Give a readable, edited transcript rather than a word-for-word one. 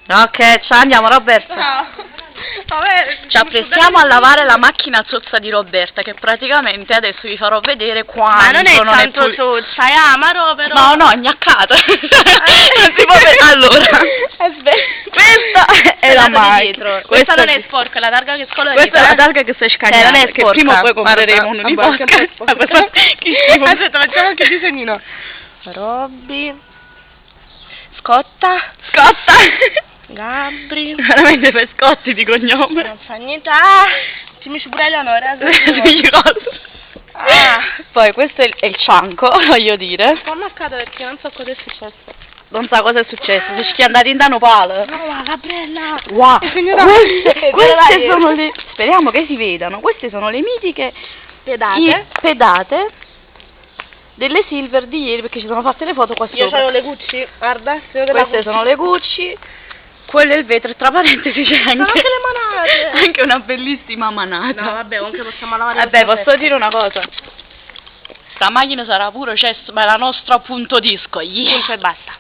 Ok, ciao, andiamo Roberta. No. Vabbè, Ci apprestiamo a lavare la macchina zozza di Roberta, che praticamente adesso vi farò vedere quanto ma non è non tanto sozza, è amaro però. No, no, è gnaccata. Non si può vedere. Allora, questa è la macchina. Questa non è sporca, è la targa che scola. Questa è la targa che stai scagliando, non è che sporca. prima o poi compreremo uno di Guarda, vodka. Aspetta, facciamo anche il disegnino. Robby. Scotta. Gabri. Veramente per Scotti di cognome. Non fa niente. Dimmi pure Eleonora. Poi questo è il cianco, voglio dire. Un po' marcato perché non so cosa è successo. Non sa cosa è successo, se ci è andati in danno palo. No, Gabriella. Wow, Queste queste sono le... Speriamo che si vedano. Queste sono le mitiche pedate delle Silver di ieri, perché ci sono fatte le foto qua sopra. Io c'ho le Gucci, guarda. Queste sono le Gucci. Quello è il vetro, e tra parentesi c'è anche le manate. anche una bellissima manata. No, vabbè, comunque possiamo lavare. Vabbè, posso dire una cosa? Sta macchina sarà pure, cioè, ma è la nostra punto disco, yeah. Punto e basta.